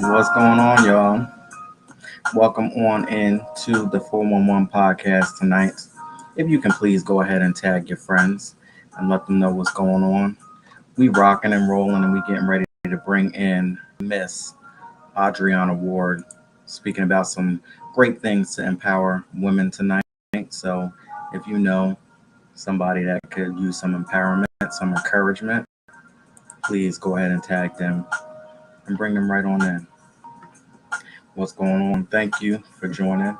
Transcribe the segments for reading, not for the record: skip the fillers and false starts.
What's going on, y'all? Welcome on in to the 411 podcast tonight. If you can please go ahead and tag your friends and let them know what's going on. We rocking and rolling and we getting ready to bring in Miss Adriana Ward, speaking about some great things to empower women tonight. So if you know somebody that could use some empowerment, some encouragement, please go ahead and tag them and bring them right on in. What's going on? Thank you for joining.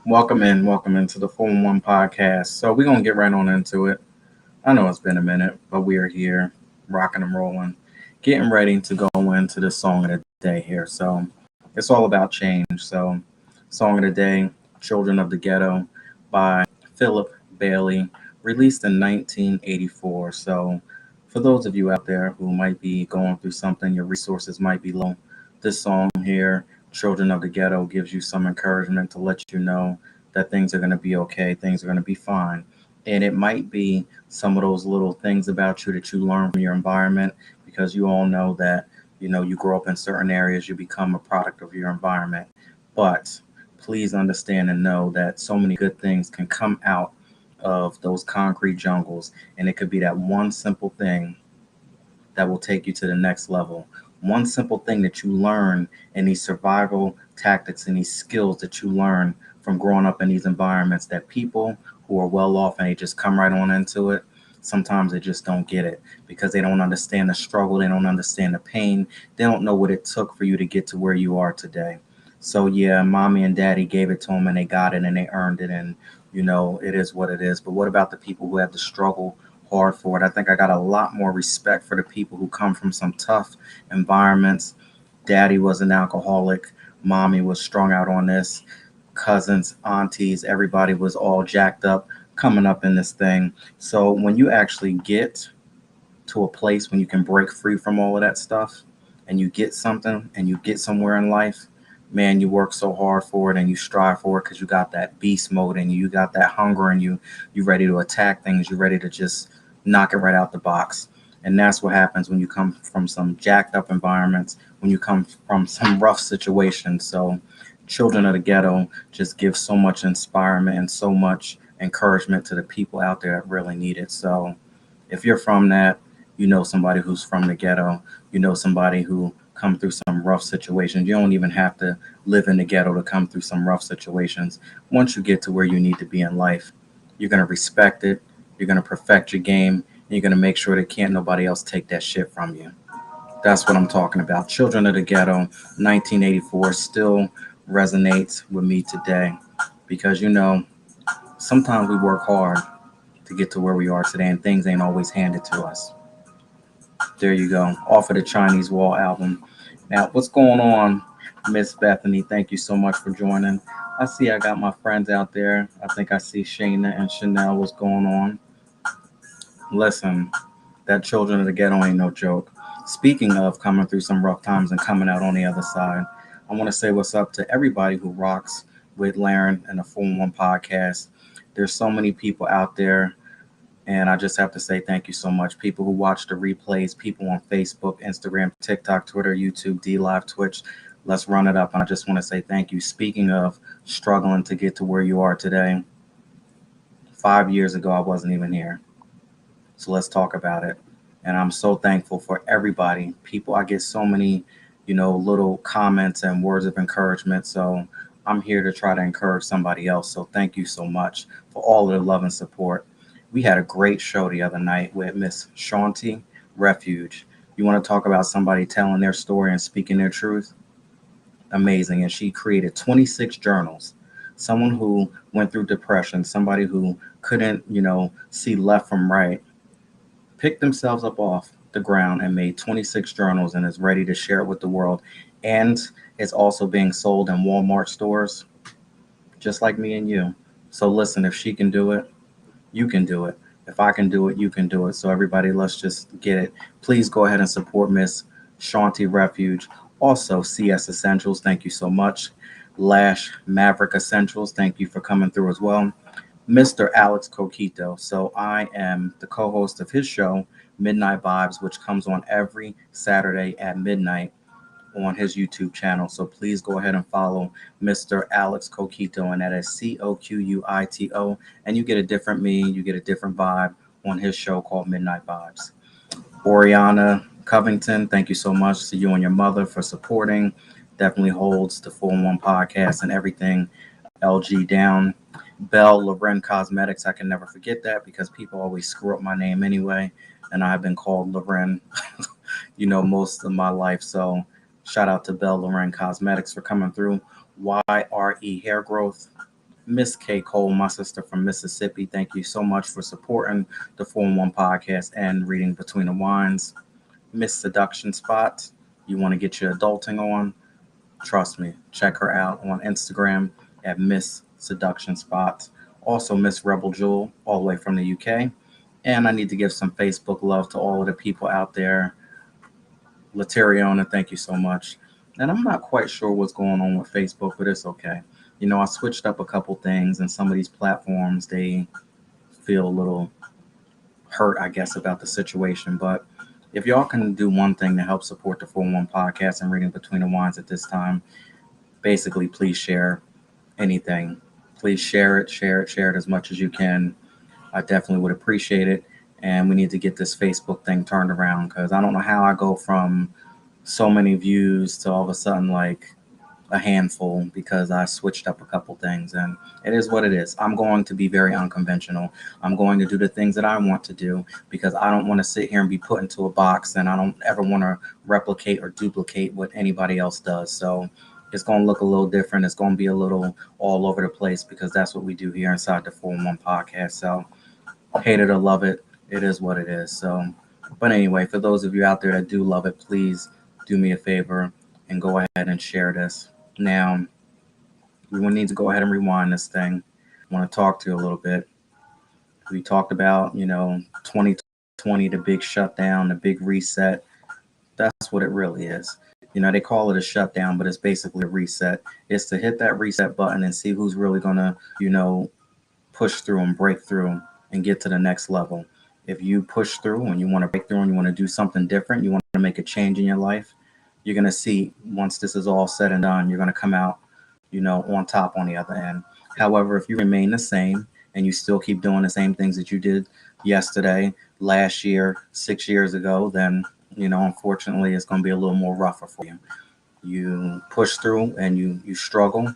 Welcome into the 411 podcast. So we're gonna get right on into it. I know it's been a minute, but we are here, rocking and rolling, getting ready to go into the song of the day here. So it's all about change. So song of the day, Children of the Ghetto by Philip Bailey, released in 1984. So for those of you out there who might be going through something, your resources might be low, this song here, Children of the Ghetto, gives you some encouragement to let you know that things are going to be okay, things are going to be fine. And it might be some of those little things about you that you learn from your environment, because you all know that, you grow up in certain areas, you become a product of your environment. But please understand and know that so many good things can come out of those concrete jungles. And it could be that one simple thing that will take you to the next level. One simple thing that you learn in these survival tactics and these skills that you learn from growing up in these environments, that people who are well off and they just come right on into it, sometimes they just don't get it because they don't understand the struggle, they don't understand the pain, they don't know what it took for you to get to where you are today. So yeah, mommy and daddy gave it to them and they got it and they earned it, and it is what it is. But what about the people who have to struggle hard for it? I think I got a lot more respect for the people who come from some tough environments. Daddy was an alcoholic, mommy was strung out on this, cousins, aunties, everybody was all jacked up coming up in this thing. So when you actually get to a place when you can break free from all of that stuff and you get something and you get somewhere in life, man, you work so hard for it and you strive for it because you got that beast mode and you got that hunger and you ready to attack things, you're ready to just knock it right out the box. And that's what happens when you come from some jacked up environments, when you come from some rough situations. So Children of the Ghetto just give so much inspirement and so much encouragement to the people out there that really need it. So if you're from that, you know somebody who's from the ghetto, you know somebody who come through some rough situations. You don't even have to live in the ghetto to come through some rough situations. Once you get to where you need to be in life, you're going to respect it, you're going to perfect your game, and you're going to make sure that can't nobody else take that shit from you. That's what I'm talking about. Children of the Ghetto, 1984, still resonates with me today because, sometimes we work hard to get to where we are today and things ain't always handed to us. There you go. Off of the Chinese Wall album. Now, what's going on, Miss Bethany? Thank you so much for joining. I see I got my friends out there. I think I see Shayna and Chanel. What's going on? Listen, That children of the ghetto ain't no joke. Speaking of coming through some rough times and coming out on the other side, I want to say what's up to everybody who rocks with Laren and the 411 podcast. There's so many people out there, and I just have to say thank you so much. People who watch the replays, people on Facebook, Instagram, TikTok, Twitter, YouTube, D Live, Twitch. Let's run it up. And I just want to say thank you. Speaking of struggling to get to where you are today, 5 years ago, I wasn't even here. So let's talk about it. And I'm so thankful for everybody. People, I get so many, little comments and words of encouragement. So I'm here to try to encourage somebody else. So thank you so much for all of the love and support. We had a great show the other night with Miss Shanti Refuge. You want to talk about somebody telling their story and speaking their truth? Amazing. And she created 26 journals. Someone who went through depression, somebody who couldn't, see left from right, picked themselves up off the ground and made 26 journals and is ready to share it with the world. And it's also being sold in Walmart stores, just like me and you. So listen, if she can do it, you can do it. If I can do it, you can do it. So everybody, let's just get it. Please go ahead and support Miss Shanti Refuge. Also, CS Essentials, thank you so much. Lash Maverick Essentials, thank you for coming through as well. Mr. Alex Coquito. So I am the co-host of his show, Midnight Vibes, which comes on every Saturday at midnight on his YouTube channel. So please go ahead and follow Mr. Alex Coquito, and that is Coquito. And you get a different me, you get a different vibe on his show called Midnight Vibes. Oriana Covington, thank you so much to you and your mother for supporting. Definitely holds the 411 podcast and everything LG down. Belle Loren Cosmetics, I can never forget that because people always screw up my name anyway, and I've been called Loren, most of my life. So shout out to Belle Loren Cosmetics for coming through. YRE Hair Growth. Miss K. Cole, my sister from Mississippi, thank you so much for supporting the 411 podcast and reading Between the Wines. Miss Seduction Spot, you want to get your adulting on? Trust me, check her out on Instagram at Miss Seduction Spot. Also, Miss Rebel Jewel, all the way from the UK. And I need to give some Facebook love to all of the people out there. Lateriona, thank you so much. And I'm not quite sure what's going on with Facebook, but it's okay. I switched up a couple things, and some of these platforms, they feel a little hurt, I guess, about the situation. But if y'all can do one thing to help support the 411 podcast and reading Between the Wines at this time, basically, please share anything. Please share it as much as you can. I definitely would appreciate it. And we need to get this Facebook thing turned around because I don't know how I go from so many views to all of a sudden like a handful because I switched up a couple things, and it is what it is. I'm going to be very unconventional. I'm going to do the things that I want to do because I don't want to sit here and be put into a box, and I don't ever want to replicate or duplicate what anybody else does. So it's going to look a little different. It's going to be a little all over the place because that's what we do here inside the 411 podcast. So hate it or love it, it is what it is. So, but anyway, for those of you out there that do love it, please do me a favor and go ahead and share this. Now, we will need to go ahead and rewind this thing. I want to talk to you a little bit. We talked about, 2020, the big shutdown, the big reset. That's what it really is. They call it a shutdown, but it's basically a reset. It's to hit that reset button and see who's really going to, push through and break through and get to the next level. If you push through and you want to break through and you want to do something different, you want to make a change in your life, you're going to see once this is all said and done, you're going to come out, on top on the other end. However, if you remain the same and you still keep doing the same things that you did yesterday, last year, 6 years ago, then, unfortunately, it's going to be a little more rougher for you. You push through and you struggle.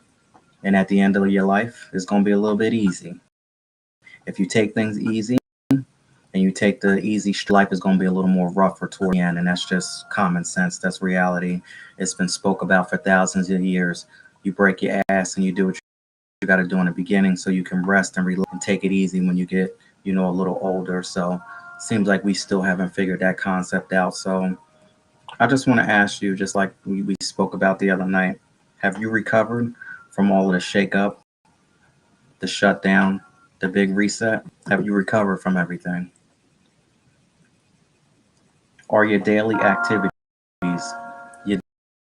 And at the end of your life, it's going to be a little bit easy. If you take things easy and you take the easy, life is going to be a little more rougher toward the end. And that's just common sense. That's reality. It's been spoke about for thousands of years. You break your ass and you do what you got to do in the beginning so you can rest and relax and take it easy when you get, a little older. So seems like we still haven't figured that concept out. So I just want to ask you, just like we spoke about the other night, have you recovered from all of the shakeup, the shutdown, the big reset? Have you recovered from everything? Are your daily activities, your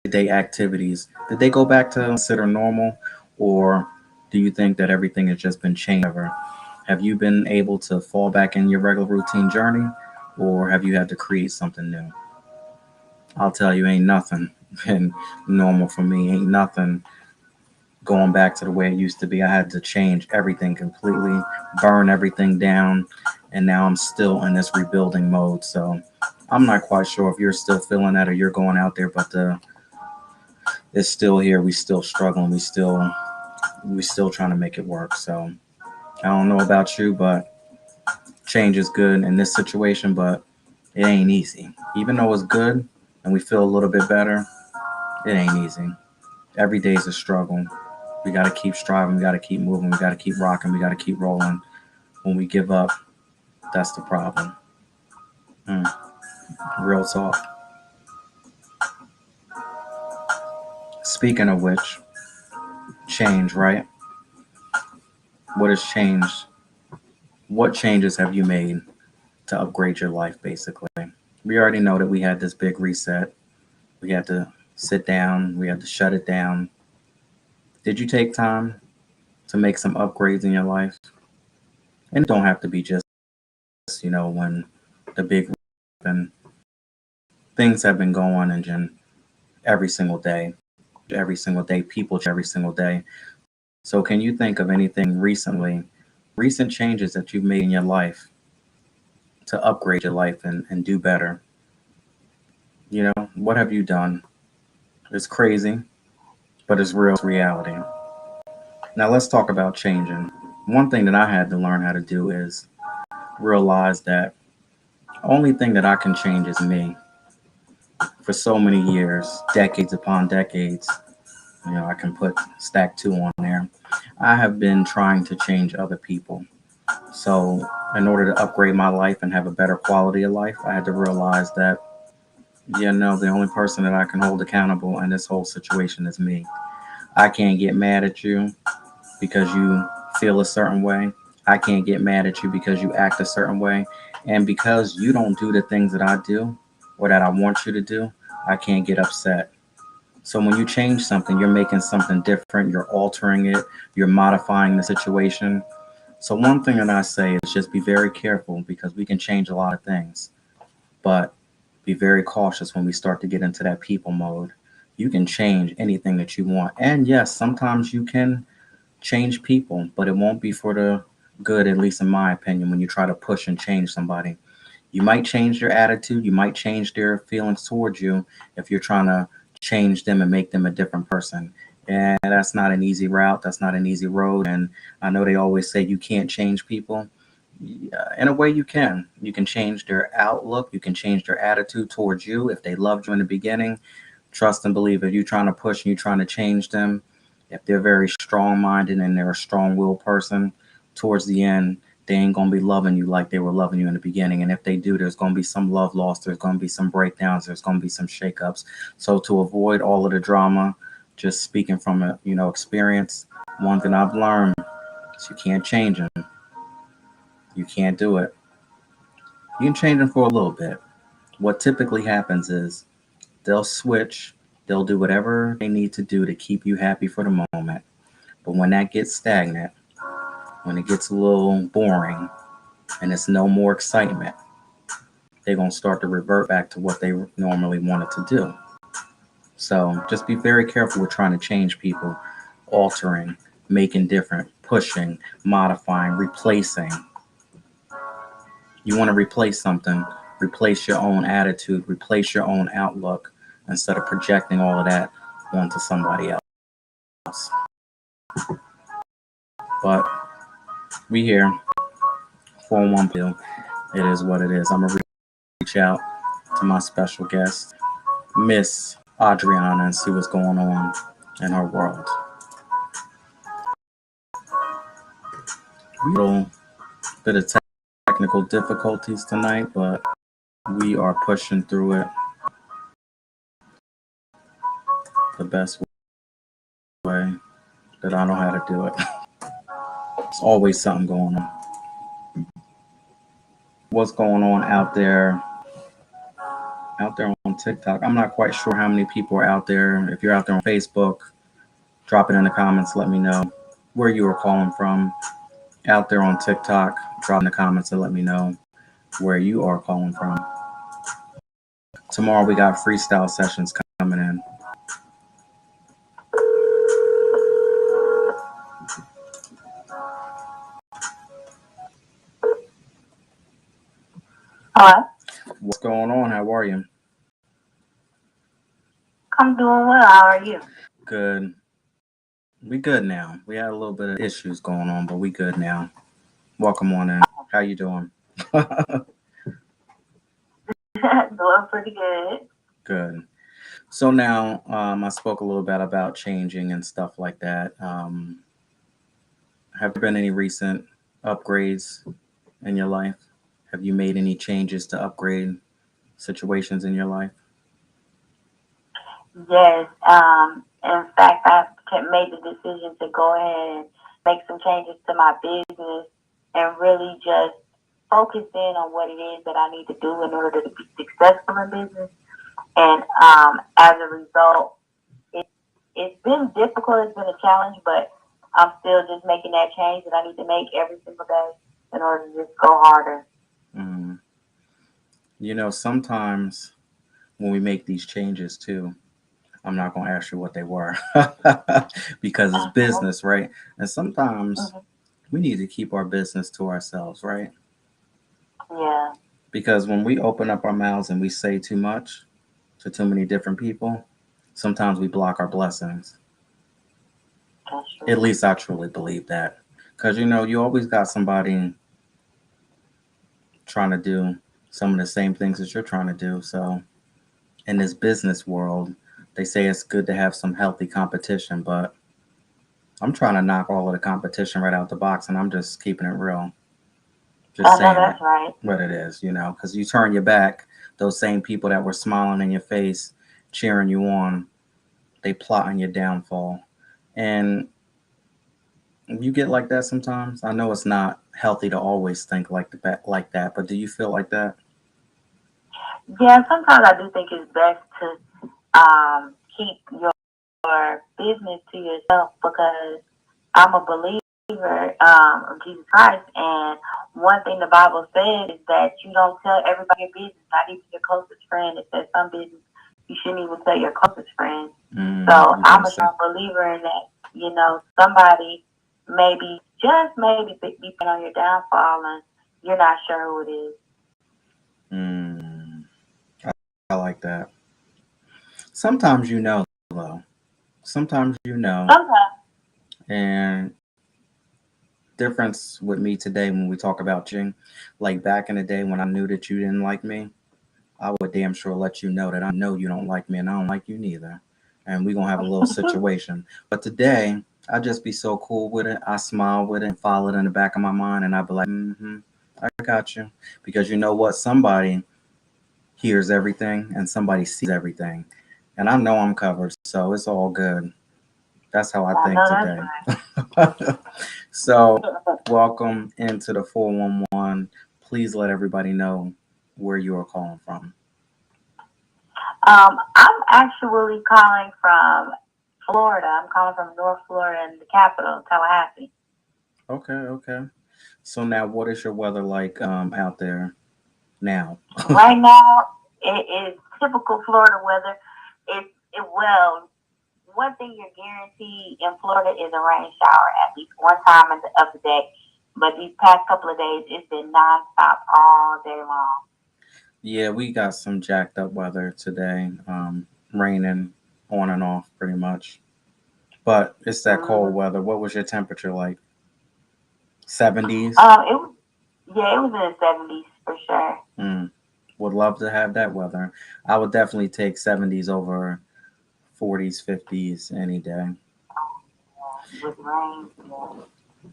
day activities, did they go back to consider normal, or do you think that everything has just been changed ever? Have you been able to fall back in your regular routine journey, or have you had to create something new? I'll tell you, ain't nothing been normal for me. Ain't nothing going back to the way it used to be. I had to change everything completely, burn everything down, and now I'm still in this rebuilding mode. So I'm not quite sure if you're still feeling that or you're going out there, but it's still here. We still struggling. We still trying to make it work. So I don't know about you, but change is good in this situation, but it ain't easy. Even though it's good and we feel a little bit better, it ain't easy. Every day is a struggle. We got to keep striving. We got to keep moving. We got to keep rocking. We got to keep rolling. When we give up, that's the problem. Mm, real talk. Speaking of which, change, right? What has changed? What changes have you made to upgrade your life, basically? We already know that we had this big reset. We had to sit down. We had to shut it down. Did you take time to make some upgrades in your life? And it don't have to be just, when the big and things have been going and every single day, people every single day. So can you think of anything recent changes that you've made in your life to upgrade your life and do better? What have you done? It's crazy, but it's real reality. Now let's talk about changing. One thing that I had to learn how to do is realize that the only thing that I can change is me. For so many years, decades upon decades, I can put stack two on there. I have been trying to change other people. So, in order to upgrade my life and have a better quality of life, I had to realize that, the only person that I can hold accountable in this whole situation is me. I can't get mad at you because you feel a certain way. I can't get mad at you because you act a certain way. And because you don't do the things that I do or that I want you to do, I can't get upset. So when you change something, you're making something different, you're altering it, you're modifying the situation. So one thing that I say is just be very careful because we can change a lot of things, but be very cautious when we start to get into that people mode. You can change anything that you want. And yes, sometimes you can change people, but it won't be for the good, at least in my opinion, when you try to push and change somebody. You might change their attitude, you might change their feelings towards you if you're trying to change them and make them a different person. And that's not an easy route, that's not an easy road. And I know they always say you can't change people. Yeah, in a way, you can. You can change their outlook, you can change their attitude towards you if they loved you in the beginning. Trust and believe if you're trying to push and you're trying to change them, if they're very strong minded and they're a strong willed person, towards the end, they ain't gonna be loving you like they were loving you in the beginning. And if they do, there's gonna be some love lost, there's gonna be some breakdowns, there's gonna be some shakeups. So to avoid all of the drama, just speaking from experience, one thing I've learned is you can't change them. You can't do it. You can change them for a little bit. What typically happens is they'll switch, they'll do whatever they need to do to keep you happy for the moment. But when that gets stagnant, when it gets a little boring and it's no more excitement, they're going to start to revert back to what they normally wanted to do. So just be very careful with trying to change people, altering, making different, pushing, modifying, replacing. You want to replace something, replace your own attitude, replace your own outlook instead of projecting all of that onto somebody else. But we here for one pill. It is what it is. I'm going to reach out to my special guest, Miss Adriana, and see what's going on in her world. A little bit of technical difficulties tonight, but we are pushing through it the best way that I know how to do it. There's always something going on. What's going on out there Out there on TikTok. I'm not quite sure how many people are out there. If you're out there on Facebook, drop it in the comments. Let me know where you are calling from. Out there on TikTok, drop in the comments and let me know where you are calling from. Tomorrow we got freestyle sessions coming in. Hello? What's going on? How are you? I'm doing well. How are you? Good. We good now. We had a little bit of issues going on, but we good now. Welcome on in. How you doing? Doing pretty good. Good. So now, I spoke a little bit about changing and stuff like that. Have there been any recent upgrades in your life? Have you made any changes to upgrade situations in your life? Yes. In fact, made the decision to go ahead and make some changes to my business and really just focus in on what it is that I need to do in order to be successful in business. And as a result, it, it's been difficult. It's been a challenge, but I'm still just making that change that I need to make every single day in order to just go harder. Mm. Sometimes when we make these changes too, I'm not going to ask you what they were because it's business, right? And sometimes Mhm. we need to keep our business to ourselves, right? Yeah. Because when we open up our mouths and we say too much to too many different people, sometimes we block our blessings. That's At true. least I truly believe that. Because, you always got somebody trying to do some of the same things that you're trying to do. So, in this business world, they say it's good to have some healthy competition, but I'm trying to knock all of the competition right out the box and I'm just keeping it real. Just I know saying it that's right. what it is, because you turn your back, those same people that were smiling in your face, cheering you on, they plot on your downfall. And you get like that sometimes. I know it's not healthy to always think like that, but do you feel like that? Yeah, sometimes I do think it's best to keep your business to yourself because I'm a believer of Jesus Christ, and one thing the Bible says is that you don't tell everybody your business, not even your closest friend. It says some business you shouldn't even tell your closest friends. So You I'm better a say. strong believer in that. Somebody maybe just maybe be on your downfall, and you're not sure who it is. Mm, I like that. Sometimes though. Sometimes Sometimes. and difference with me today when we talk about ching, like back in the day when I knew that you didn't like me, I would damn sure let you know that I know you don't like me and I don't like you neither. And we're gonna have a little situation. But today, I just be so cool with it. I smile with it and follow it in the back of my mind and I'd be like, I got you. Because you know what? Somebody hears everything and somebody sees everything. And I know I'm covered, so it's all good. That's how I I think know that's today. So, welcome into the 411. Please let everybody know where you are calling from. I'm actually calling from Florida. I'm calling from North Florida and the capital, Tallahassee. Okay, okay. So now, what is your weather like out there now? Right now, it is typical Florida weather. Well, one thing you're guaranteed in Florida is a rain shower at least one time of the day. But these past couple of days, it's been nonstop all day long. Yeah, we got some jacked up weather today, raining on and off pretty much. But it's that cold Mm-hmm. weather. What was your temperature like? 70s? It was yeah, it was in the 70s for sure. Mm, would love to have that weather. I would definitely take 70s over 40s, 50s any day. With rain. Yeah.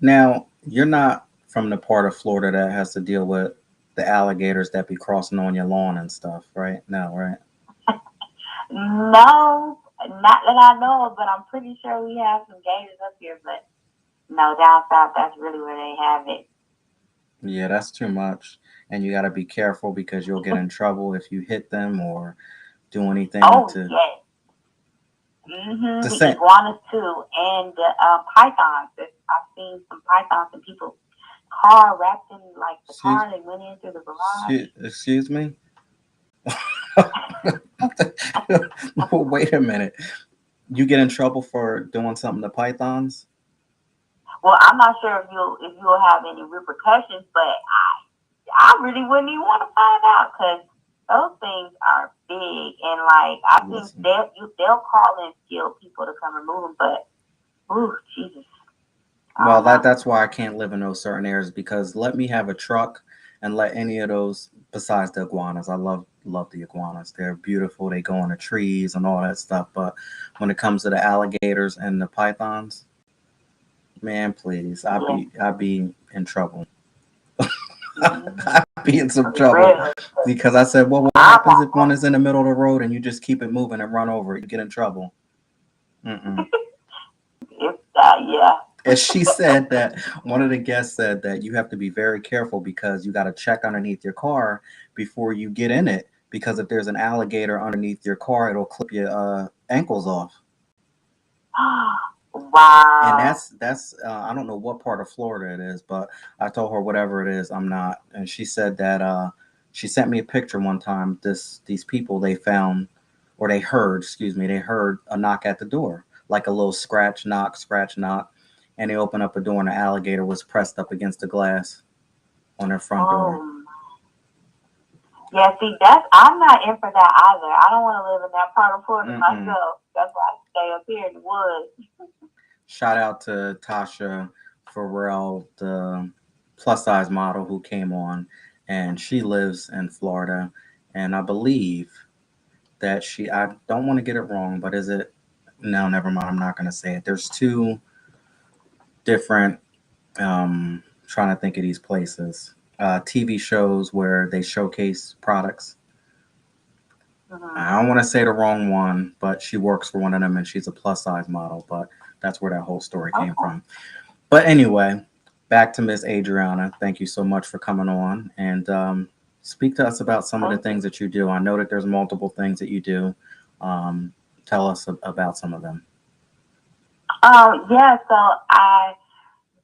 Now, you're not from the part of Florida that has to deal with the alligators that be crossing on your lawn and stuff, right? No, right? No, not that I know of, but I'm pretty sure we have some gators up here. But no, down south, that's really where they have it. Yeah, that's too much. and you got to be careful because you'll get in trouble if you hit them or do anything Oh to yes. the The same. iguanas too, and the pythons. I've seen some pythons in people's car wrapped in like the Excuse, car they went in through the garage. excuse me. Wait a minute. You get in trouble for doing something to pythons? Well, I'm not sure if you'll have any repercussions, but I really wouldn't even want to find out because those things are big and like I think Listen. they'll call and kill people to come remove them. But ooh, Jesus, I Well, don't know. that's why I can't live in those certain areas because let me have a truck and let any of those besides the iguanas. I love the iguanas. They're beautiful. They go on the trees and all that stuff. But when it comes to the alligators and the pythons, man, please, Yeah. I'd be in trouble. Mm-hmm. I'd be in some For trouble real. because I said, well, what I happens want if one is in the middle of the road and you just keep it moving and run over it? You get in trouble. Mm-mm. if yeah. And she said that one of the guests said that you have to be very careful because you got to check underneath your car before you get in it because if there's an alligator underneath your car, it'll clip your ankles off. And Wow. that's I don't know what part of Florida it is, but I told her whatever it is, I'm not. And she said that she sent me a picture one time. These people they found or they heard, excuse me, they heard a knock at the door, like a little scratch knock, and they opened up a door and the alligator was pressed up against the glass on their front door. Oh. Yeah, see, I'm not in for that either. I don't want to live in that part of Florida Mm-mm. myself. That's why I stay up here in the woods. Shout out to Tasha Farrell, the plus size model who came on, and she lives in Florida. And I believe that I don't want to get it wrong, but is it? No, never mind. I'm not going to say it. There's two different, trying to think of these places, TV shows where they showcase products. Hmm. I don't want to say the wrong one, but she works for one of them and she's a plus size model, but that's where that whole story came Okay. from. But anyway, back to Miss Adriana. Thank you so much for coming on and speak to us about some of the Thank you. things that you do. I know that there's multiple things that you do. Um, Tell us about some of them. Yeah, so I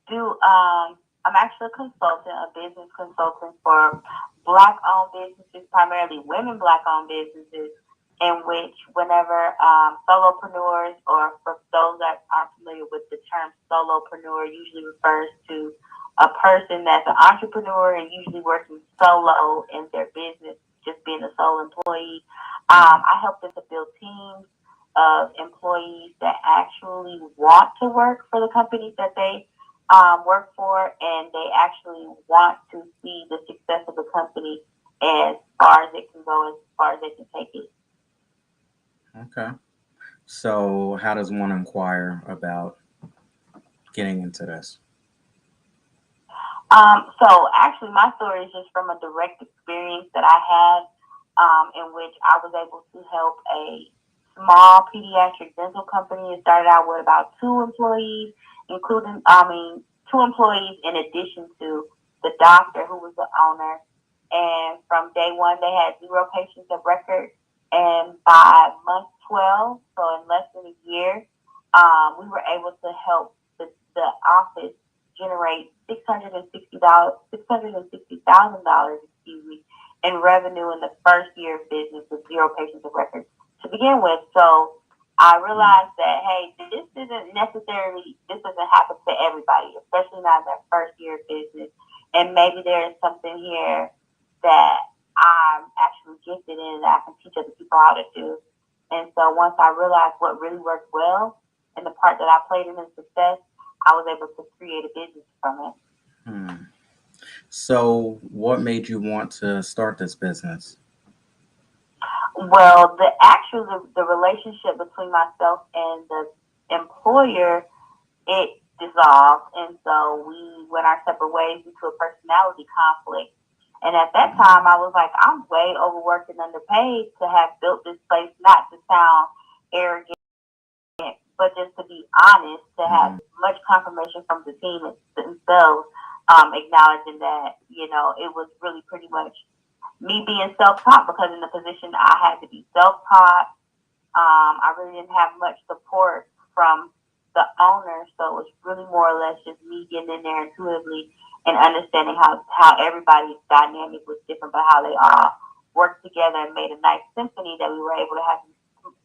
do, I'm actually a consultant, a business consultant for black owned businesses, primarily women black owned businesses, in which whenever solopreneurs, or for those that aren't familiar with the term solopreneur, usually refers to a person that's an entrepreneur and usually working solo in their business, just being a sole employee. I help them to build teams of employees that actually want to work for the companies that they work for, and they actually want to see the success of the company as far as it can go, as far as they can take it. Okay. So, how does one inquire about getting into this? So actually, my story is just from a direct experience that I had, in which I was able to help a small pediatric dental company. It started out with about two employees, including, I mean, two employees in addition to the doctor who was the owner. And from day one, they had zero patients of record. And by month 12, so in less than a year, we were able to help the office generate $660,000, excuse me, in revenue in the first year of business with zero patients of record to begin with. So I Hmm. realized that hey, this doesn't happen to everybody, especially not in their first year of business. And maybe there is something here that I'm actually gifted in that I can teach other people how to do. And so once I realized what really worked well and the part that I played in the success, I was able to create a business from it. Hmm. So, what made you want to start this business? Well, the relationship between myself and the employer, it dissolved, and so we went our separate ways due to a personality conflict. And at that time, Hmm. I was like, I'm way overworked and underpaid to have built this place, not to sound arrogant, but just to be honest, to have Hmm. much confirmation from the team themselves. acknowledging that, it was really pretty much me being self-taught, because in the position I had to be self-taught. I really didn't have much support from the owner, so it was really more or less just me getting in there intuitively and understanding how everybody's dynamic was different, but how they all worked together and made a nice symphony, that we were able to have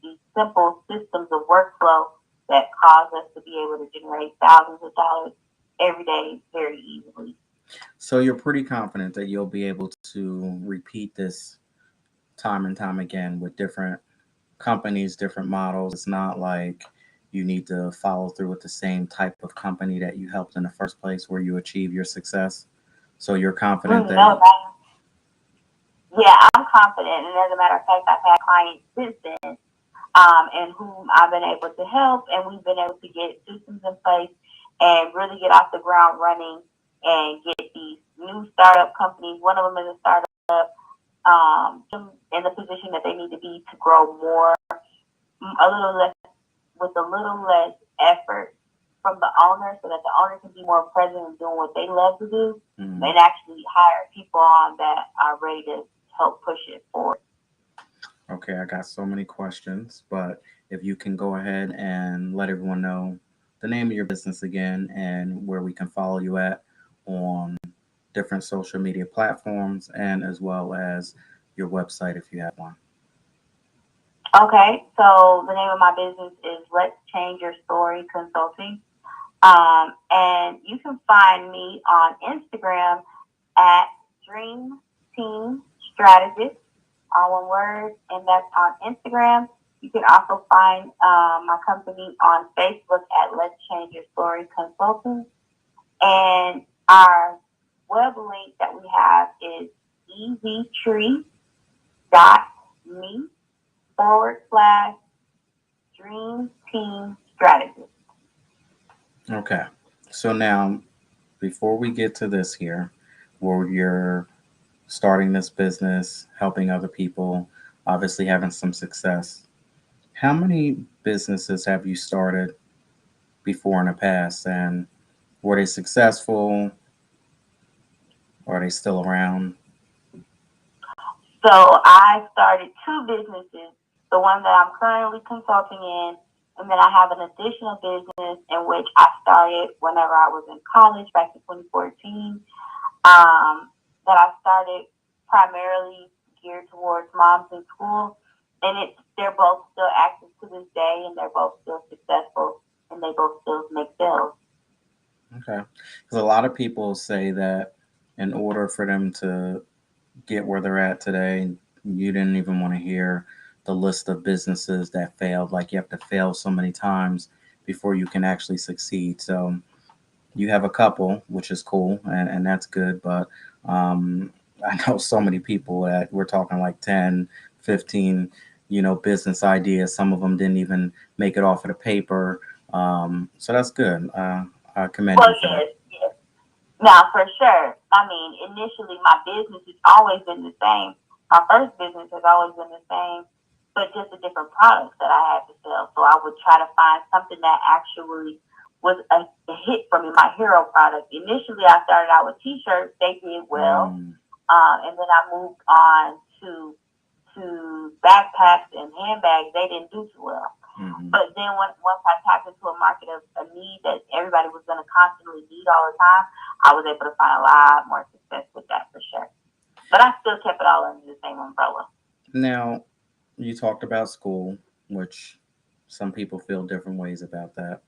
these simple systems of workflow that caused us to be able to generate thousands of dollars every day very easily. So you're pretty confident that you'll be able to repeat this time and time again with different companies, different models. It's not like you need to follow through with the same type of company that you helped in the first place where you achieve your success. So you're confident that No, yeah, I'm confident, and as a matter of fact, I've had clients since then, and whom I've been able to help, and we've been able to get systems in place and really get off the ground running and get these new startup companies. One of them is a startup, in the position that they need to be to grow more, a little less, with a little less effort from the owner, so that the owner can be more present and doing what they love to do, mm, and actually hire people on that are ready to help push it forward. okay, I got so many questions, but if you can go ahead and let everyone know the name of your business again and where we can follow you at on different social media platforms and as well as your website if you have one. Okay, so the name of my business is Let's Change Your Story Consulting. And you can find me on Instagram at Dream Team Strategist, all one word, and that's on Instagram. You can also find my company on Facebook at Let's Change Your Story Consulting. And our web link that we have is easytree.me/Dream Team Strategist. Okay. So now, before we get to this here, where you're starting this business, helping other people, obviously having some success, how many businesses have you started before in the past? And were they successful? Are they still around? So I started two businesses, the one that I'm currently consulting in, and then I have an additional business in which I started whenever I was in college back in 2014, that I started primarily geared towards moms in school. And they're both still active to this day, and they're both still successful, and they both still make sales. Okay. Because a lot of people say that in order for them to get where they're at today, you didn't even want to hear the list of businesses that failed. Like you have to fail so many times before you can actually succeed. So you have a couple, which is cool, and that's good. But I know so many people that we're talking like 10, 15, business ideas. Some of them didn't even make it off of the paper. So that's good. I commend Well, you for that. yes, yes. Now, for sure. I mean, initially, my business has always been the same. My first business has always been the same, but just the different products that I had to sell. So I would try to find something that actually was a hit for me, my hero product. Initially, I started out with T-shirts. They did well, Mm, and then I moved on to backpacks and handbags. They didn't do too well. hmm. But then once I tapped into a market of a need that everybody was going to constantly need all the time, I was able to find a lot more success with that for sure. But I still kept it all under the same umbrella. Now, you talked about school, which some people feel different ways about that,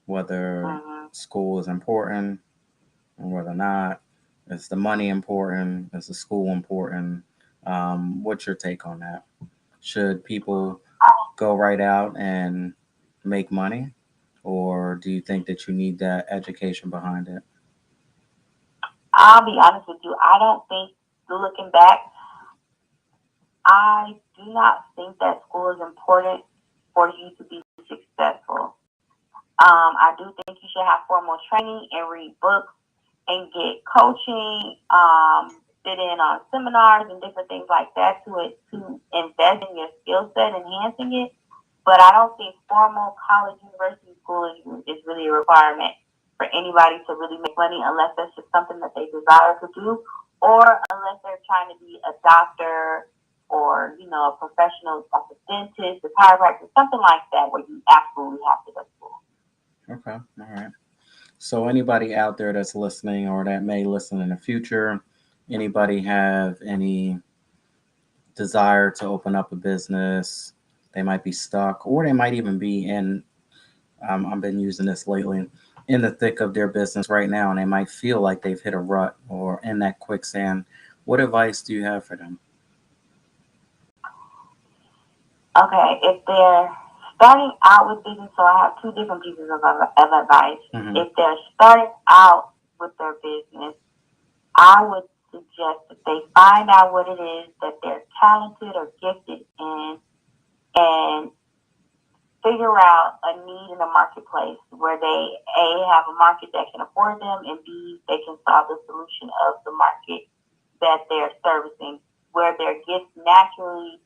whether Hmm. school is important or whether not. Is the money important? Is the school important? What's your take on that? Should people go right out and make money, or do you think that you need that education behind it? I'll be honest with you. I don't think, looking back, I do not think that school is important for you to be successful. I do think you should have formal training and read books and get coaching, sit in on seminars and different things like that to invest in your skill set, enhancing it. But I don't think formal college, university school is really a requirement for anybody to really make money unless that's just something that they desire to do, or unless they're trying to be a doctor or, a professional, like a dentist, a chiropractor, something like that, where you absolutely have to go to school. Okay. All right. So anybody out there that's listening or that may listen in the future, anybody have any desire to open up a business? They might be stuck, or they might even be in. I've been using this lately, in the thick of their business right now, and they might feel like they've hit a rut or in that quicksand. What advice do you have for them? Okay, if they're starting out with business, so I have two different pieces of advice. Mm-hmm. If they're starting out with their business, I would suggest that they find out what it is that they're talented or gifted in and figure out a need in the marketplace where they A, have a market that can afford them, and B, they can solve the solution of the market that they're servicing, where their gifts naturally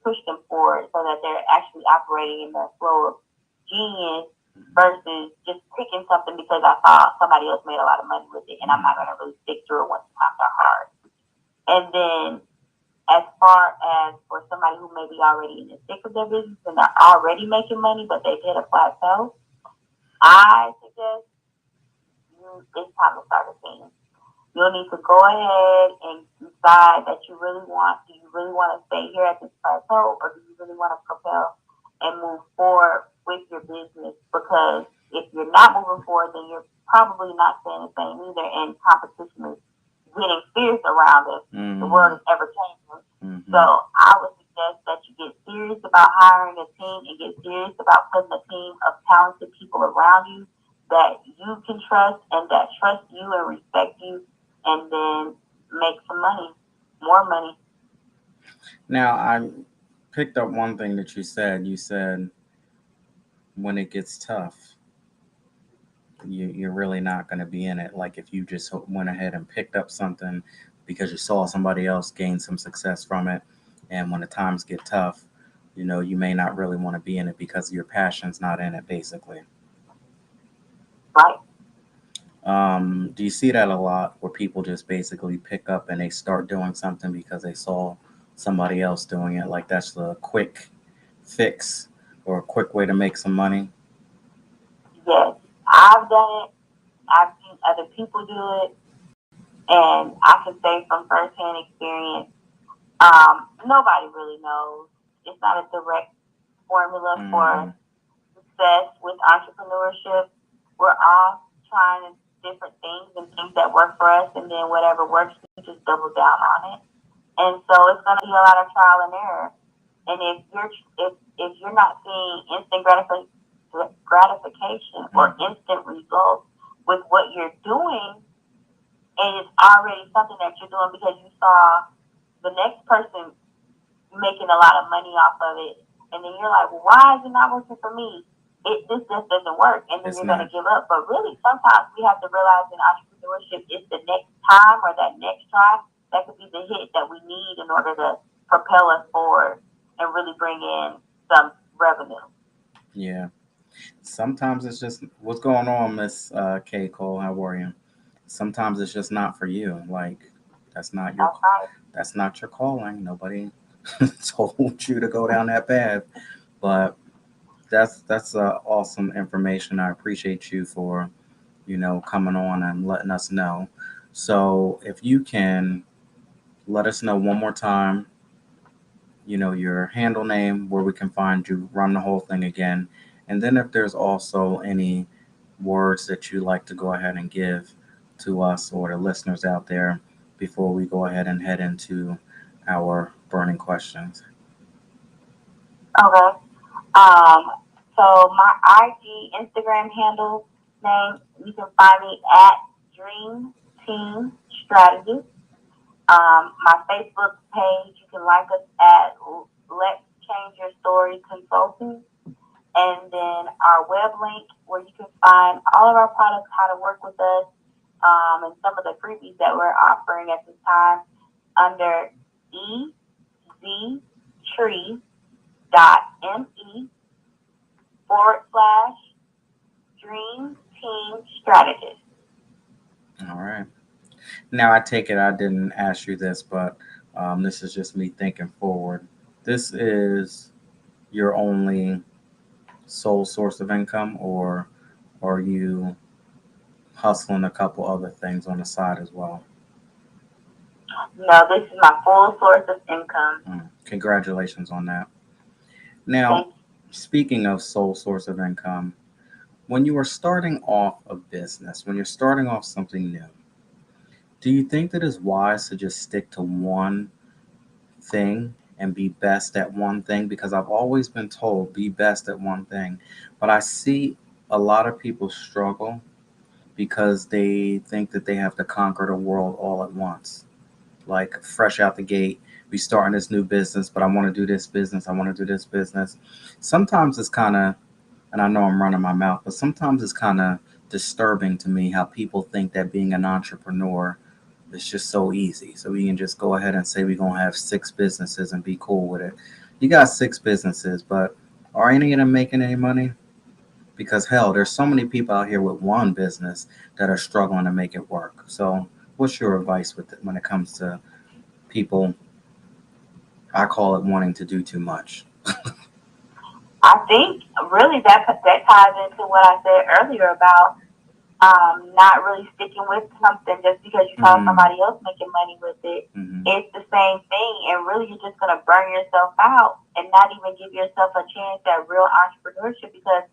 push them forward so that they're actually operating in the flow of genius versus just picking something because I saw somebody else made a lot of money with it and I'm not going to really stick through it once times are hard. And then as far as for somebody who may be already in the thick of their business and they're already making money but they've hit a plateau, I suggest it's time to start a team. You'll need to go ahead and decide that do you really want to stay here at this plateau or do you really want to propel and move forward with your business? Because if you're not moving forward, then you're probably not staying the same either, and competition is getting fierce around us. Mm-hmm. The world is ever changing. Mm-hmm. So I would suggest that you get serious about hiring a team and get serious about putting a team of talented people around you that you can trust and that trust you and respect you, and then make some money, more money. Now, I picked up one thing that you said. You said when it gets tough, you're really not going to be in it. Like if you just went ahead and picked up something because you saw somebody else gain some success from it, and when the times get tough, you may not really want to be in it because your passion's not in it, basically. Right. Do you see that a lot where people just basically pick up and they start doing something because they saw somebody else doing it? Like that's the quick fix or a quick way to make some money? Yes, I've done it. I've seen other people do it. And I can say from firsthand experience, nobody really knows. It's not a direct formula for success with entrepreneurship. We're all trying different things and things that work for us, and then whatever works, we just double down on it. And so it's going to be a lot of trial and error. And if you're not seeing instant gratification or instant results with what you're doing, and it's already something that you're doing because you saw the next person making a lot of money off of it, and then you're like, well, why is it not working for me? This just doesn't work, and then you're going to give up. But really, sometimes we have to realize in entrepreneurship, it's the next time or that next try that could be the hit that we need in order to propel us forward and really bring in some revenue. Yeah. Sometimes it's just what's going on, Miss K. Cole. How are you? Sometimes it's just not for you. Like that's not your that's not your calling. Nobody told you to go down that path. But that's awesome information. I appreciate you for coming on and letting us know. So if you can let us know one more time, your handle name, where we can find you, run the whole thing again, and then if there's also any words that you like to go ahead and give to us or the listeners out there before we go ahead and head into our burning questions. Okay. So my IG Instagram handle name, you can find me at Dream Team Strategy. My Facebook page, you can like us at Let's Change Your Story Consulting. And then our web link where you can find all of our products, how to work with us, and some of the freebies that we're offering at this time under eztree.me /dream team strategist. All right. Now, I take it I didn't ask you this, but this is just me thinking forward. This is your only sole source of income, or are you hustling a couple other things on the side as well? No, this is my full source of income. Congratulations on that. Now, Thank speaking of sole source of income, when you are starting off a business, when you're starting off something new, do you think that it's wise to just stick to one thing and be best at one thing? Because I've always been told be best at one thing, but I see a lot of people struggle because they think that they have to conquer the world all at once. Like fresh out the gate, we starting this new business, but I want to do this business, I want to do this business. Sometimes it's kind of, and I know I'm running my mouth, but sometimes it's kind of disturbing to me how people think that being an entrepreneur is just so easy. So we can just go ahead and say we're gonna have six businesses and be cool with it. You got six businesses, but are any of them making any money? Because hell, there's so many people out here with one business that are struggling to make it work. So what's your advice with it when it comes to people? I call it wanting to do too much. I think really that ties into what I said earlier about not really sticking with something just because you saw Mm, somebody else making money with it. hmm It's the same thing, and really you're just gonna burn yourself out and not even give yourself a chance at real entrepreneurship because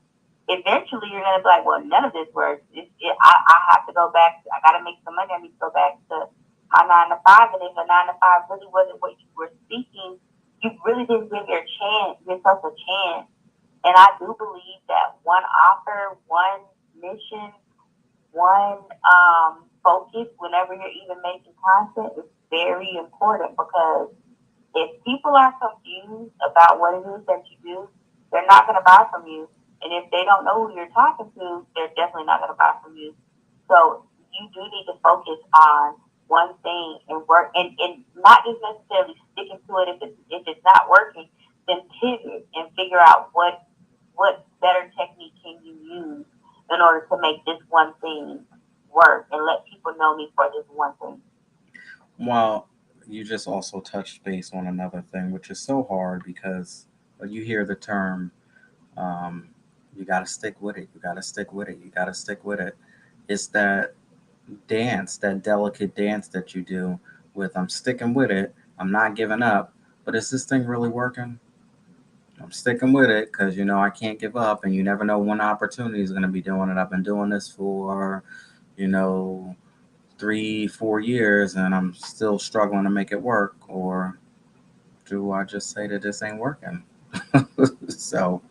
eventually you're gonna be like, well, none of this works. I have to go back. I got to make some money. I need to go back to my 9 to 5, and if a 9 to 5 really wasn't what you were seeking, you really didn't give yourself a chance. And I do believe that one offer, one mission, one focus whenever you're even making content is very important because if people are confused about what it is that you do, they're not going to buy from you. And if they don't know who you're talking to, they're definitely not going to buy from you. So you do need to focus on one thing and work, and not just necessarily sticking to it if it's not working, then pivot and figure out what better technique can you use in order to make this one thing work and let people know me for this one thing. Well, you just also touched base on another thing, which is so hard because you hear the term, um, you got to stick with it, you got to stick with it, you got to stick with it. It's that dance, that delicate dance that you do with, I'm sticking with it, I'm not giving up, but is this thing really working? I'm sticking with it because, I can't give up, and you never know when opportunity is going to be doing it. I've been doing this for, you know, 3, 4 years and I'm still struggling to make it work? Or do I just say that this ain't working? So,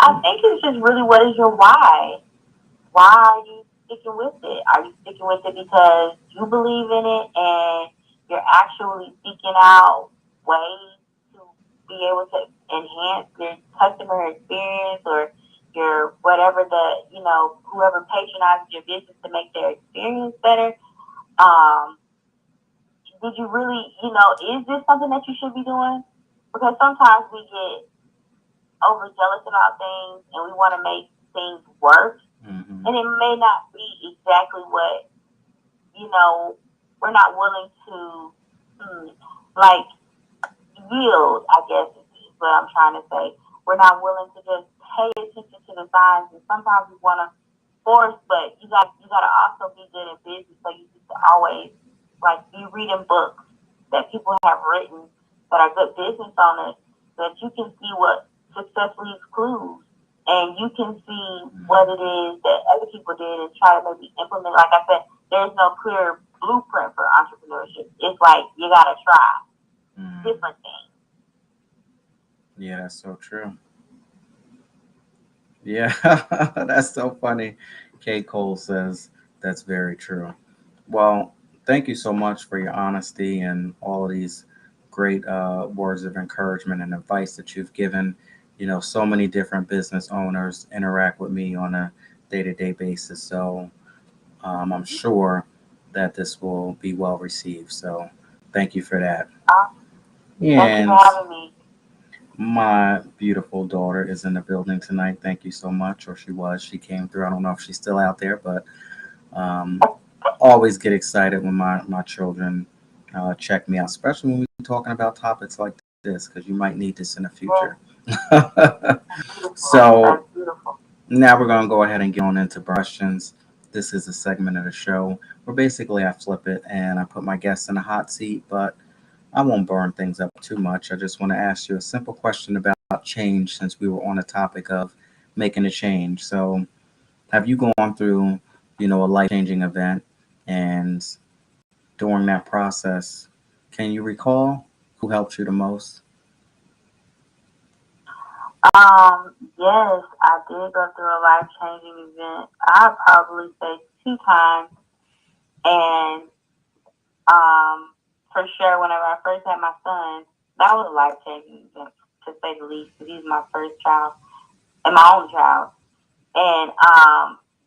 I think it's just really what is your why? Why are you sticking with it? Are you sticking with it because you believe in it and you're actually seeking out ways to be able to enhance your customer experience or your whatever whoever patronizes your business to make their experience better? Um, did you really, is this something that you should be doing? Because sometimes we get overzealous about things and we want to make things work hmm and it may not be exactly what we're not willing to hmm, like yield. I guess is what I'm trying to say. We're not willing to just pay attention to the signs, and sometimes we want to force. But you got to also be good at business, so you need to always like be reading books that people have written that are good business owners, so that you can see what success leaves clues and you can see what it is that other people did and try to maybe implement. Like I said, there's no clear blueprint for entrepreneurship. It's like you gotta try hmm different things. Yeah, that's so true. Yeah, that's so funny. K. Cole says that's very true. Well, thank you so much for your honesty and all of these great words of encouragement and advice that you've given. So many different business owners interact with me on a day-to-day basis. So I'm sure that this will be well received. So thank you for that. Uh, thank you for And having me. My beautiful daughter is in the building tonight. Thank you so much. Or she was. She came through. I don't know if she's still out there, but um, always get excited when my children check me out, especially when we're talking about topics like this, because you might need this in the future. Yes, beautiful. So That's beautiful. now we're going to go ahead and get on into questions. This is a segment of the show where basically I flip it and I put my guests in a hot seat, but I won't burn things up too much. I just want to ask you a simple question about change since we were on the topic of making a change. So, have you gone through, a life-changing event and during that process, can you recall who helped you the most? Yes, I did go through a life changing event. I'd probably say two times, and for sure, whenever I first had my son, that was a life changing event to say the least. Because he's my first child and my only child, and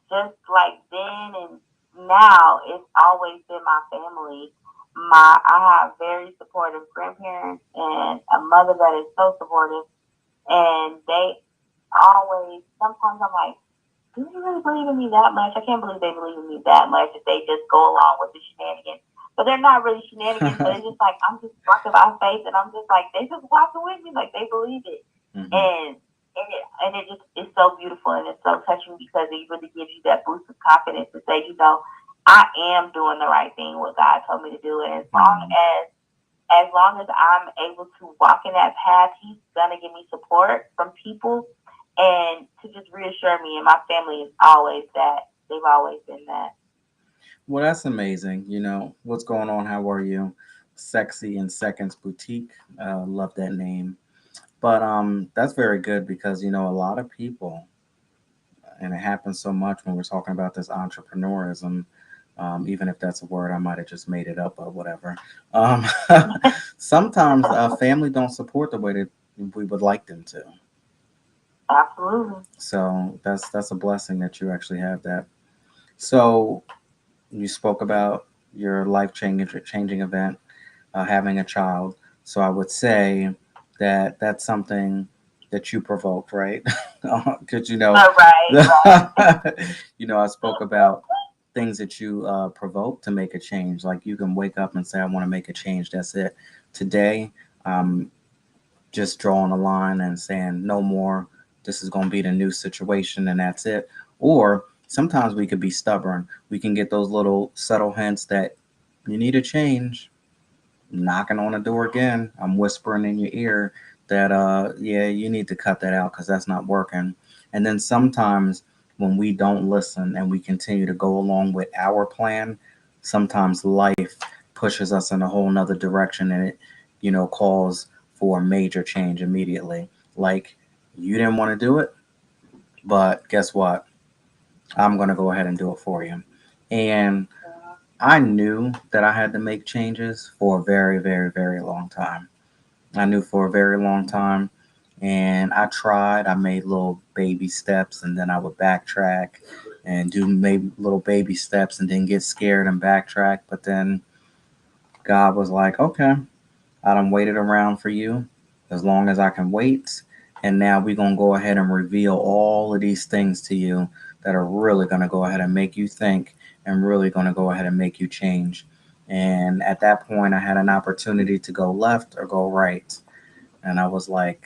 just like then and now, it's always been my family. I have very supportive grandparents and a mother that is so supportive, and they always. Sometimes I'm like, do you really believe in me that much? I can't believe they believe in me that much if they just go along with the shenanigans. But they're not really shenanigans, but it's just like I'm just walking by faith and I'm just like they just walking with me like they believe it. Hmm. And it just is so beautiful and it's so touching because it really gives you that boost of confidence to say, I am doing the right thing, what God told me to do. And as long as I'm able to walk in that path, He's gonna give me support from people and to just reassure me. And my family is always that. They've always been that. Well, that's amazing. What's going on? How are you? Sexy in Seconds Boutique. Love that name. But that's very good because a lot of people, and it happens so much when we're talking about this entrepreneurism. Even if that's a word, I might have just made it up or whatever. Um, sometimes family don't support the way that we would like them to. Absolutely. So that's a blessing that you actually have that. So you spoke about your life changing event, having a child. So I would say that that's something that you provoked, right? Because Right, right. I spoke about things that you provoke to make a change. Like you can wake up and say, "I want to make a change." That's it. Today, I'm just drawing a line and saying, "No more. This is going to be the new situation, and that's it." Or sometimes we could be stubborn. We can get those little subtle hints that you need a change, knocking on the door again. I'm whispering in your ear that yeah, you need to cut that out because that's not working. And then sometimes when we don't listen and we continue to go along with our plan, sometimes life pushes us in a whole nother direction and it, calls for a major change immediately. Like you didn't want to do it, but guess what? I'm gonna go ahead and do it for you. And I knew that I had to make changes for a very, very, very long time. I knew for a very long time. And I tried, I made little baby steps and then I would backtrack and do maybe little baby steps and then get scared and backtrack. But then God was like, okay, I done waited around for you as long as I can wait. And now we're going to go ahead and reveal all of these things to you that are really going to go ahead and make you think and really going to go ahead and make you change. And at that point, I had an opportunity to go left or go right. And I was like,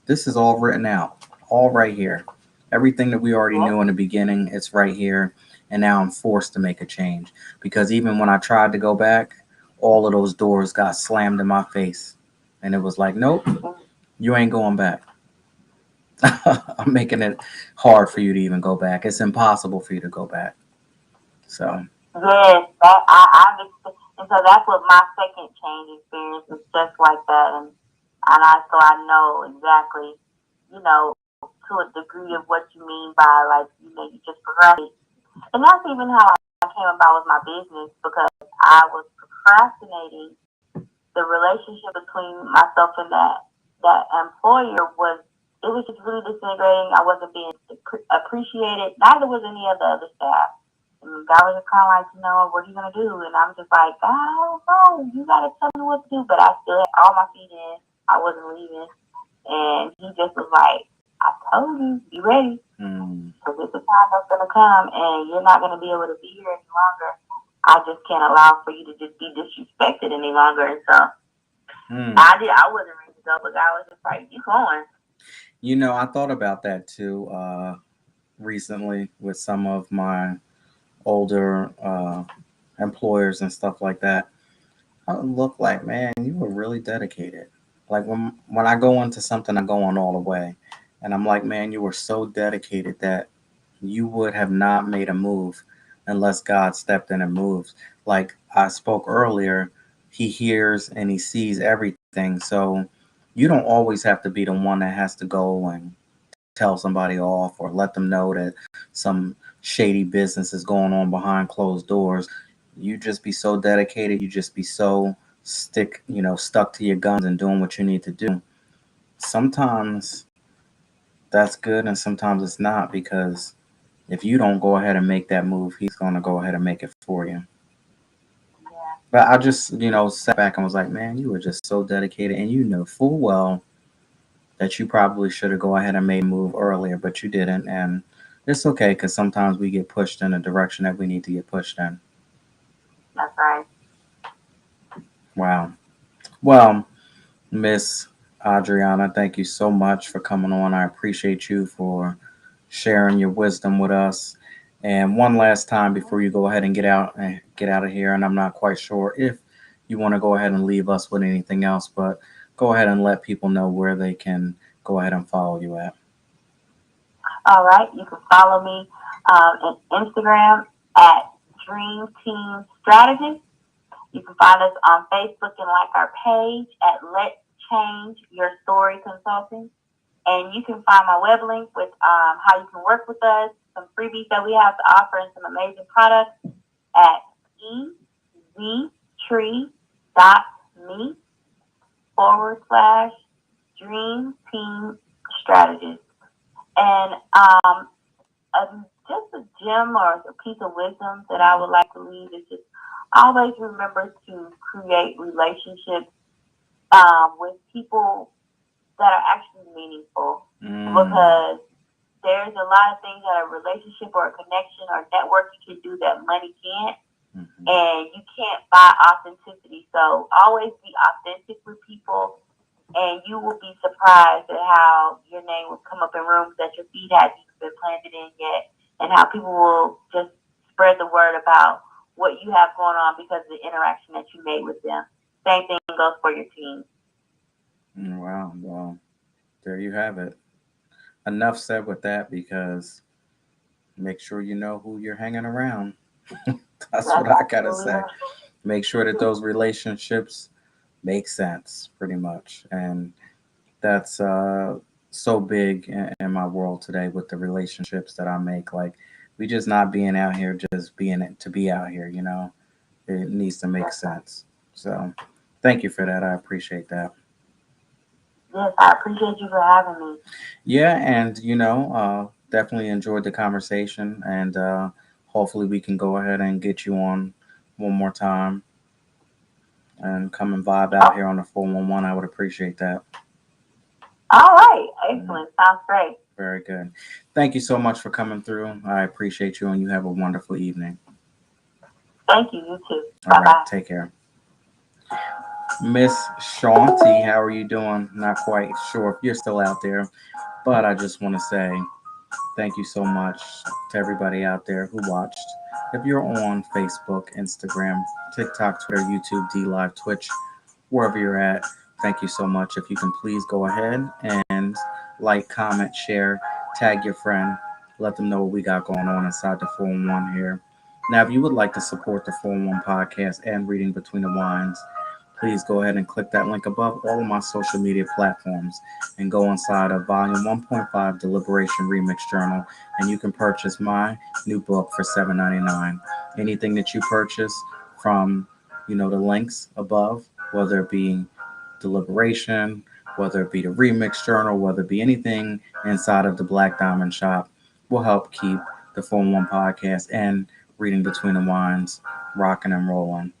this is all written out, all right here. Everything that we already Yep. knew in the beginning, it's right here. And now I'm forced to make a change because even when I tried to go back, all of those doors got slammed in my face. And it was like, nope, you ain't going back. I'm making it hard for you to even go back. It's impossible for you to go back. So, Yes, that I've experienced, and so that's what my second change experience is just like that, and I know exactly, to a degree of what you mean by like you just procrastinate, and that's even how I came about with my business because I was procrastinating the relationship between myself and that employer was it was just really disintegrating. I wasn't being appreciated. Neither was any of the other staff. And God was just kind of like, what are you gonna do? And I'm just like, God, I don't know. You gotta tell me what to do. But I still had all my feet in. I wasn't leaving. And he just was like, I told you, be ready. Mm. Because it's a time that's going to come and you're not going to be able to be here any longer. I just can't allow for you to just be disrespected any longer. And so I wasn't ready to go, but God was just like, you going. I thought about that too recently with some of my older employers and stuff like that. I look like, man, you were really dedicated. Like when I go into something, I go on all the way, and I'm like, man, you were so dedicated that you would have not made a move unless God stepped in and moved. Like I spoke earlier, He hears and He sees everything. So you don't always have to be the one that has to go and tell somebody off or let them know that some shady business is going on behind closed doors. You just be so dedicated, you just be so stuck to your guns and doing what you need to do. Sometimes that's good and sometimes it's not, because if you don't go ahead and make that move, he's going to go ahead and make it for you. Yeah. But I just, sat back and was like, man, you were just so dedicated, and you know full well that you probably should have go ahead and made a move earlier, but you didn't. And it's okay, because sometimes we get pushed in a direction that we need to get pushed in. That's right. Wow. Well, Miss Adriana, thank you so much for coming on. I appreciate you for sharing your wisdom with us. And one last time before you go ahead and get out of here, and I'm not quite sure if you want to go ahead and leave us with anything else, but go ahead and let people know where they can go ahead and follow you at. All right. You can follow me on Instagram at Dream Team Strategist. You can find us on Facebook and like our page at Let's Change Your Story Consulting. And you can find my web link with how you can work with us, some freebies that we have to offer, and some amazing products at eztree.me/Dream Team Strategist. And just a gem or a piece of wisdom that I would like to leave is just always remember to create relationships with people that are actually meaningful, because there's a lot of things that a relationship or a connection or networking can do that money can't. And you can't buy authenticity. So always be authentic with people, and you will be surprised at how your name will come up in rooms that your feet hasn't even been planted in yet, and how people will just spread the word about what you have going on because of the interaction that you made with them. Same thing goes for your team. Wow. Well, there you have it. Enough said with that, because make sure you know who you're hanging around. That's what I gotta say. Make sure that those relationships make sense, pretty much. And that's so big in my world today with the relationships that I make. Like, we just not being out here, just being it to be out here, It needs to make sense. So thank you for that. I appreciate that. Yes, I appreciate you for having me. Yeah, and definitely enjoyed the conversation, and hopefully we can go ahead and get you on one more time and come and vibe out here on the 411. I would appreciate that. All right. Excellent. Sounds great. Very good. Thank you so much for coming through. I appreciate you, and you have a wonderful evening. Thank you. You too. All Bye right, bye. take care. Miss Shaunti, how are you doing? Not quite sure if you're still out there, but I just want to say thank you so much to everybody out there who watched. If you're on Facebook, Instagram, TikTok, Twitter, YouTube, D Live, Twitch, wherever you're at, thank you so much. If you can please go ahead and like, comment, share, tag your friend, let them know what we got going on inside the 411 here. Now, if you would like to support the 411 podcast and Reading Between the Lines, please go ahead and click that link above all of my social media platforms and go inside of Volume 1.5 Deliberation Remix Journal, and you can purchase my new book for $7.99. Anything that you purchase from, the links above, whether it be Deliberation, whether it be the Remix Journal, whether it be anything inside of the Black Diamond Shop, will help keep the 411 podcast and Reading Between the Lines rocking and rolling.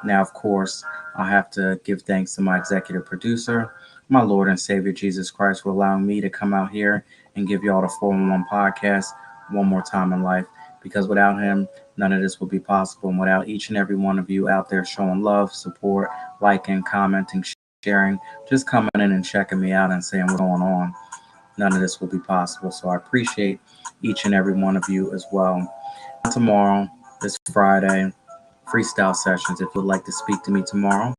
Now, of course, I have to give thanks to my executive producer, my Lord and Savior Jesus Christ, for allowing me to come out here and give y'all the 411 podcast one more time in life. Because without him, none of this would be possible. And without each and every one of you out there showing love, support, liking, commenting, sharing, just coming in and checking me out and saying what's going on, none of this will be possible. So I appreciate each and every one of you as well. Tomorrow is Friday, freestyle sessions. If you would like to speak to me tomorrow,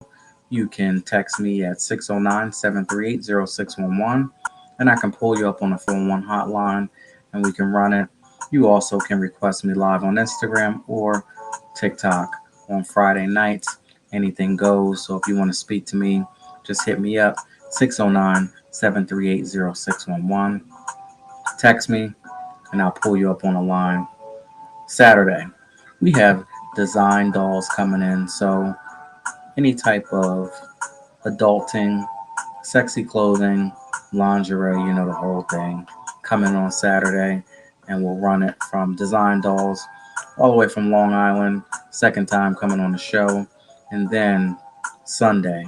you can text me at 609-738-0611, and I can pull you up on the 411 hotline and we can run it. You also can request me live on Instagram or TikTok on Friday nights. Anything goes. So if you want to speak to me, just hit me up 609-738-0611. Text me and I'll pull you up on the line. Saturday, we have design dolls coming in. So any type of adulting, sexy clothing, lingerie, the whole thing, coming on Saturday. And we'll run it from design dolls all the way from Long Island, second time coming on the show. And then Sunday,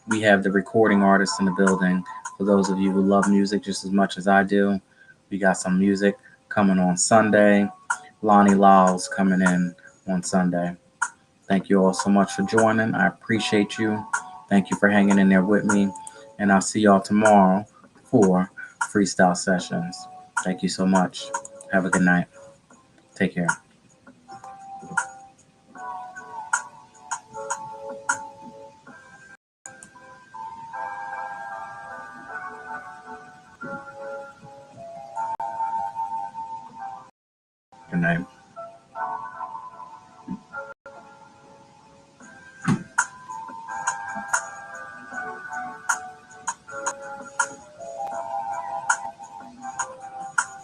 we have the recording artists in the building. For those of you who love music just as much as I do, we got some music coming on Sunday. Lonnie Lyle's coming in on Sunday. Thank you all so much for joining. I appreciate you. Thank you for hanging in there with me. And I'll see y'all tomorrow for freestyle sessions. Thank you so much. Have a good night. Take care. Good night.